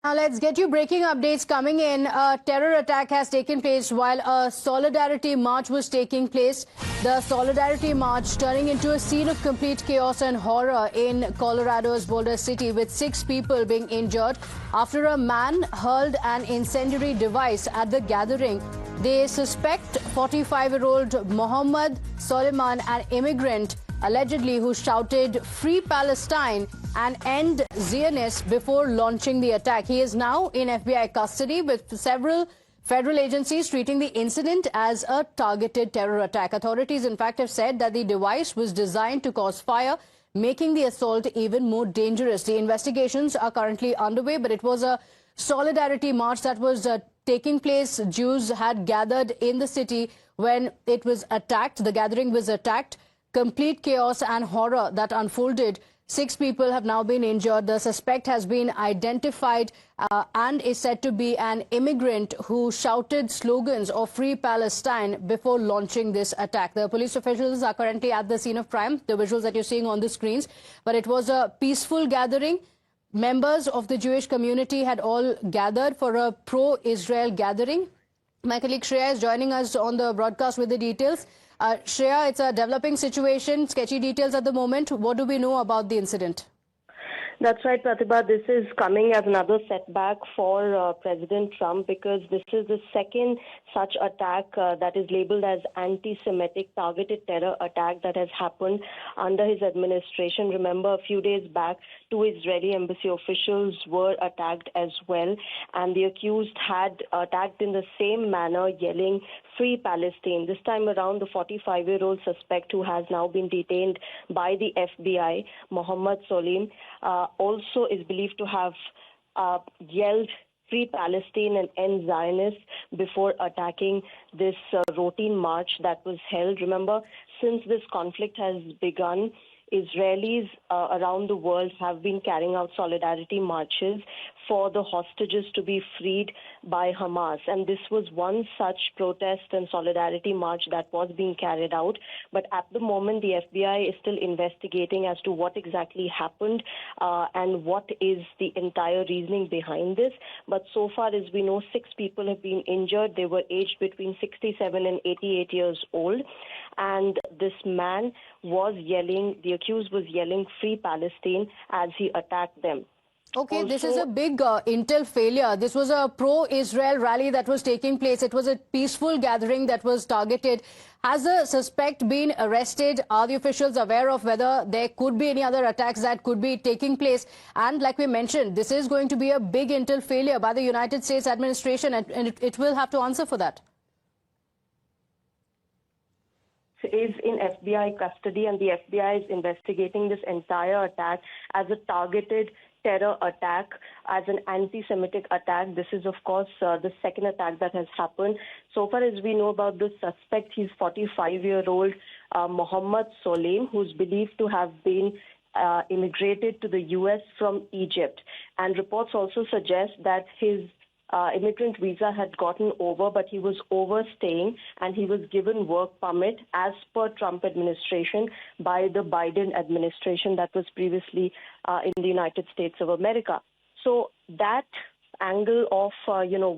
Now let's get you breaking updates coming in. A terror attack has taken place while a solidarity march was taking place. The solidarity march turning into a scene of complete chaos and horror in Colorado's Boulder city, with 6 people being injured after a man hurled an incendiary device at the gathering. They suspect 45-year-old Mohammed Soliman, an immigrant, allegedly who shouted "Free Palestine" and "End Zionist" before launching the attack. He is now in FBI custody, with several federal agencies treating the incident as a targeted terror attack. Authorities, in fact, have said that the device was designed to cause fire, making the assault even more dangerous. The investigations are currently underway, but it was a solidarity march that was taking place. Jews had gathered in the city when it was attacked. The gathering was attacked. Complete chaos and horror that unfolded. 6 people have now been injured. The suspect has been identified and is said to be an immigrant who shouted slogans of "Free Palestine" before launching this attack. The police officials are currently at the scene of crime, the visuals that you're seeing on the screens. But it was a peaceful gathering. Members of the Jewish community had all gathered for a pro-Israel gathering. My colleague Shreya is joining us on the broadcast with the details. Shreya, it's a developing situation, sketchy details at the moment. What do we know about the incident? That's right, Pratibha. This is coming as another setback for President Trump, because this is the second such attack that is labeled as anti-Semitic targeted terror attack that has happened under his administration. Remember, a few days back, 2 Israeli embassy officials were attacked as well, and the accused had attacked in the same manner, yelling "Free Palestine." This time around, the 45-year-old suspect, who has now been detained by the FBI, Mohammed Solim, also is believed to have yelled "Free Palestine" and "End Zionist" before attacking this routine march that was held. Remember, since this conflict has begun, Israelis around the world have been carrying out solidarity marches for the hostages to be freed by Hamas. And this was one such protest and solidarity march that was being carried out. But at the moment, the FBI is still investigating as to what exactly happened and what is the entire reasoning behind this. But so far as we know, 6 people have been injured. They were aged between 67 and 88 years old. And this man was yelling, the accused was yelling "Free Palestine" as he attacked them. Okay, also, this is a big intel failure. This was a pro-Israel rally that was taking place. It was a peaceful gathering that was targeted. Has the suspect been arrested? Are the officials aware of whether there could be any other attacks that could be taking place? And like we mentioned, this is going to be a big intel failure by the United States administration, and it will have to answer for that. Is in FBI custody, and the FBI is investigating this entire attack as a targeted terror attack, as an anti-Semitic attack. This is, of course, the second attack that has happened. So far as we know about the suspect, he's 45-year-old Mohammed Solim, who's believed to have been immigrated to the U.S. from Egypt. And reports also suggest that his immigrant visa had gotten over, but he was overstaying, and he was given work permit as per Trump administration by the Biden administration that was previously in the United States of America. So that angle of,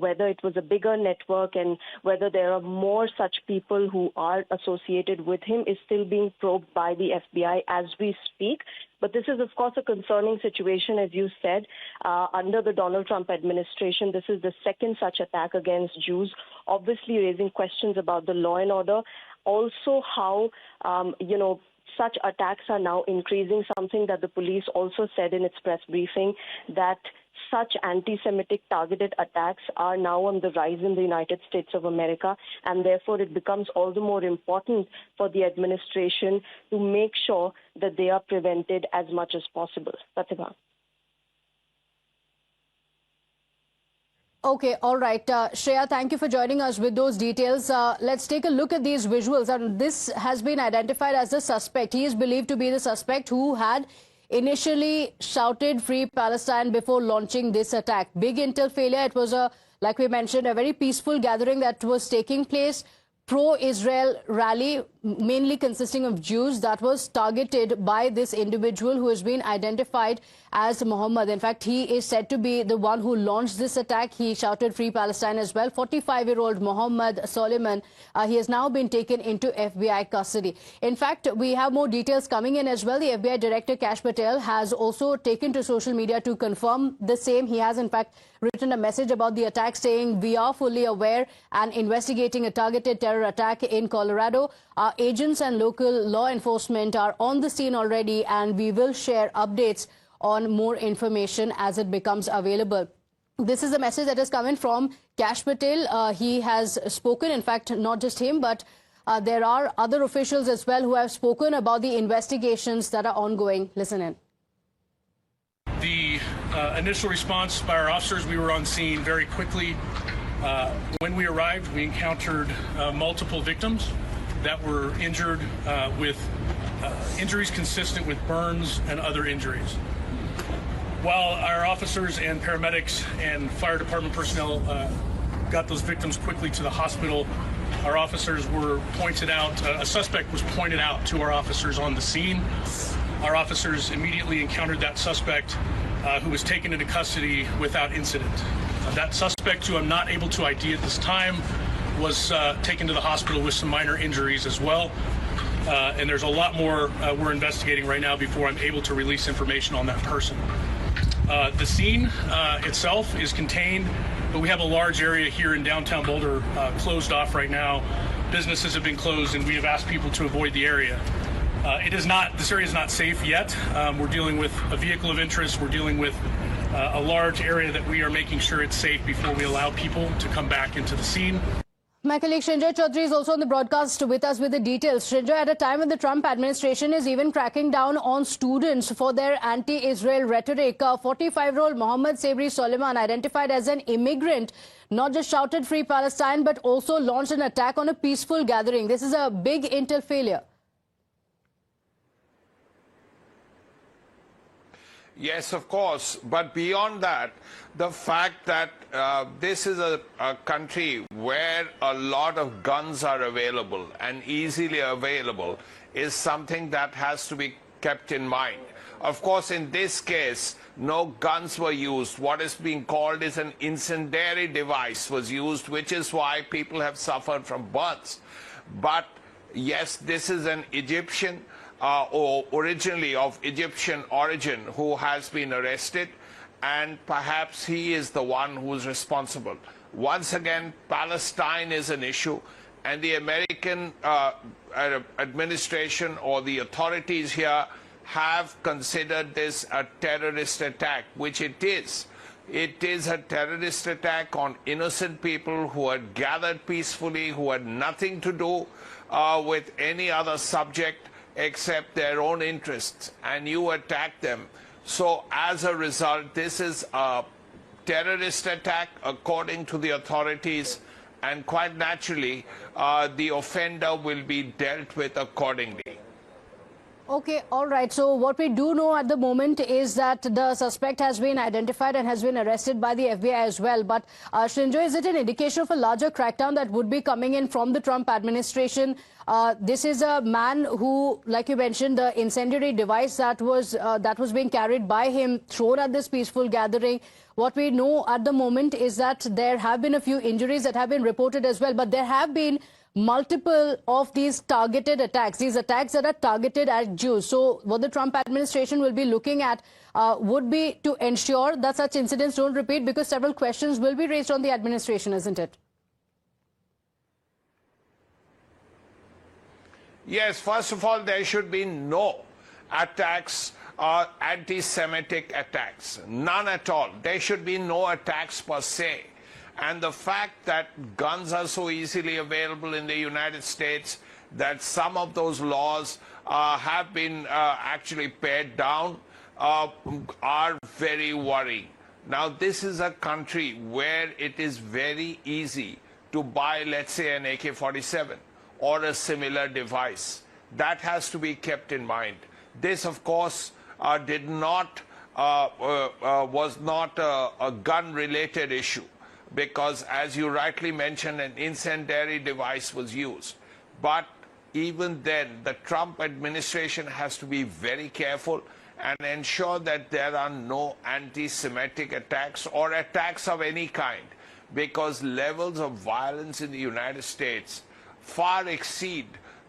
whether it was a bigger network and whether there are more such people who are associated with him is still being probed by the FBI as we speak. But this is, of course, a concerning situation, as you said. Under the Donald Trump administration, this is the second such attack against Jews, obviously raising questions about the law and order. Also how, such attacks are now increasing, something that the police also said in its press briefing, that such anti-Semitic targeted attacks are now on the rise in the United States of America, and therefore it becomes all the more important for the administration to make sure that they are prevented as much as possible. Pratibha. Okay, all right. Shreya, thank you for joining us with those details. Let's take a look at these visuals. And this has been identified as the suspect. He is believed to be the suspect who had initially shouted "Free Palestine" before launching this attack. Big intel failure. It was, like we mentioned, a very peaceful gathering that was taking place. Pro-Israel rally. mainly consisting of Jews, that was targeted by this individual who has been identified as Muhammad. In fact, he is said to be the one who launched this attack. He shouted Free Palestine as well. 45-year-old Muhammad Soliman, he has now been taken into FBI custody. In fact, we have more details coming in as well. The FBI Director Kash Patel has also taken to social media to confirm the same. He has in fact written a message about the attack saying, "We are fully aware and investigating a targeted terror attack in Colorado. Our agents and local law enforcement are on the scene already, and we will share updates on more information as it becomes available." This is a message that is coming from Kash Patel. He has spoken, in fact, not just him, but there are other officials as well who have spoken about the investigations that are ongoing. Listen in. The initial response by our officers, we were on scene very quickly. When we arrived, we encountered multiple victims that were injured with injuries consistent with burns and other injuries. While our officers and paramedics and fire department personnel got those victims quickly to the hospital, our officers were pointed out, a suspect was pointed out to our officers on the scene. Our officers immediately encountered that suspect who was taken into custody without incident. That suspect, who I'm not able to ID at this time, was taken to the hospital with some minor injuries as well. And there's a lot more we're investigating right now before I'm able to release information on that person. The scene itself is contained, but we have a large area here in downtown Boulder closed off right now. Businesses have been closed, and we have asked people to avoid the area. This area is not safe yet. We're dealing with a vehicle of interest. We're dealing with a large area that we are making sure it's safe before we allow people to come back into the scene. My colleague Srinjoy Chaudhary is also on the broadcast with us with the details. Srinjoy, at a time when the Trump administration is even cracking down on students for their anti-Israel rhetoric, 45-year-old Mohammed Sabri Soliman, identified as an immigrant, not just shouted Free Palestine, but also launched an attack on a peaceful gathering. This is a big intel failure. Yes, of course. But beyond that, the fact that this is a country where a lot of guns are available and easily available is something that has to be kept in mind. Of course, in this case, no guns were used. What is being called is an incendiary device was used, which is why people have suffered from burns. But yes, this is an Egyptian or originally of Egyptian origin who has been arrested, and perhaps he is the one who is responsible. Once again, Palestine is an issue, and the American administration or the authorities here have considered this a terrorist attack, which it is. It is a terrorist attack on innocent people who had gathered peacefully, who had nothing to do with any other subject except their own interests, and you attack them. So as a result, this is a terrorist attack according to the authorities, and quite naturally, the offender will be dealt with accordingly. Okay, all right. So what we do know at the moment is that the suspect has been identified and has been arrested by the FBI as well. But Srinjoy, is it an indication of a larger crackdown that would be coming in from the Trump administration? This is a man who, like you mentioned, the incendiary device that was being carried by him, thrown at this peaceful gathering. What we know at the moment is that there have been a few injuries that have been reported as well, but there have been multiple of these targeted attacks, these attacks that are targeted at Jews. So what the Trump administration will be looking at would be to ensure that such incidents don't repeat, because several questions will be raised on the administration, isn't it? Yes, first of all, there should be no attacks or anti-Semitic attacks. None at all. There should be no attacks per se. And the fact that guns are so easily available in the United States, that some of those laws have been actually pared down, are very worrying. Now, this is a country where it is very easy to buy, let's say, an AK-47 or a similar device. That has to be kept in mind. This, of course, was not a gun-related issue, because, as you rightly mentioned, an incendiary device was used. But even then, the Trump administration has to be very careful and ensure that there are no anti-Semitic attacks or attacks of any kind, because levels of violence in the United States far exceed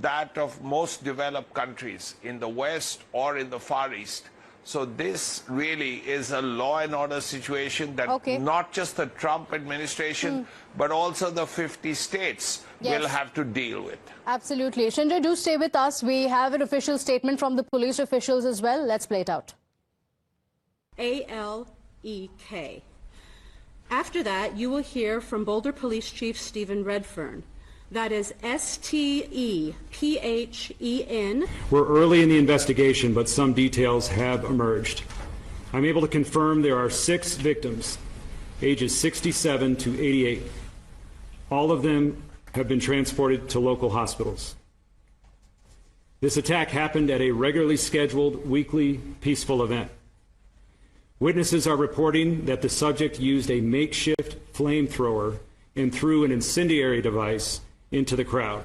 that of most developed countries in the West or in the Far East. So this really is a law and order situation that not just the Trump administration, but also the 50 states will have to deal with. Absolutely. Shinjay, do stay with us. We have an official statement from the police officials as well. Let's play it out. ALEK. After that, you will hear from Boulder Police Chief Stephen Redfern. That is STEPHEN. We're early in the investigation, but some details have emerged. I'm able to confirm there are 6 victims, ages 67 to 88. All of them have been transported to local hospitals. This attack happened at a regularly scheduled weekly peaceful event. Witnesses are reporting that the subject used a makeshift flamethrower and threw an incendiary device into the crowd.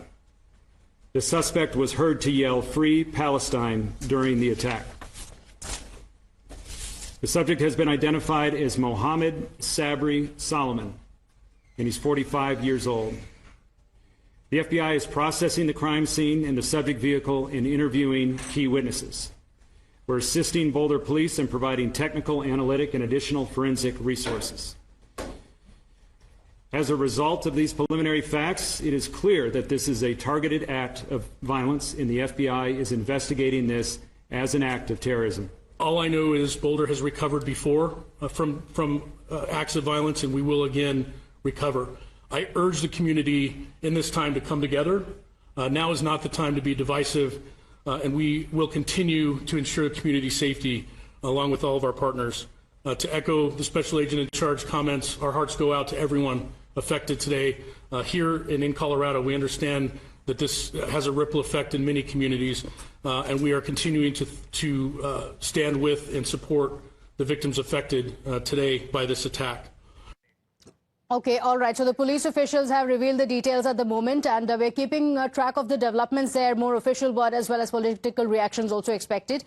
The suspect was heard to yell "Free Palestine" during the attack. The subject has been identified as Mohammed Sabri Solomon, and he's 45 years old. The FBI is processing the crime scene and the subject vehicle and interviewing key witnesses. We're assisting Boulder Police in providing technical, analytic, and additional forensic resources. As a result of these preliminary facts, it is clear that this is a targeted act of violence, and the FBI is investigating this as an act of terrorism. All I know is Boulder has recovered before from acts of violence, and we will again recover. I urge the community in this time to come together. Now is not the time to be divisive, and we will continue to ensure community safety along with all of our partners. To echo the special agent in charge comments, our hearts go out to everyone affected today. Here and in Colorado, we understand that this has a ripple effect in many communities, and we are continuing to stand with and support the victims affected today by this attack. Okay, all right. So the police officials have revealed the details at the moment, and we're keeping track of the developments there. More official word as well as political reactions also expected.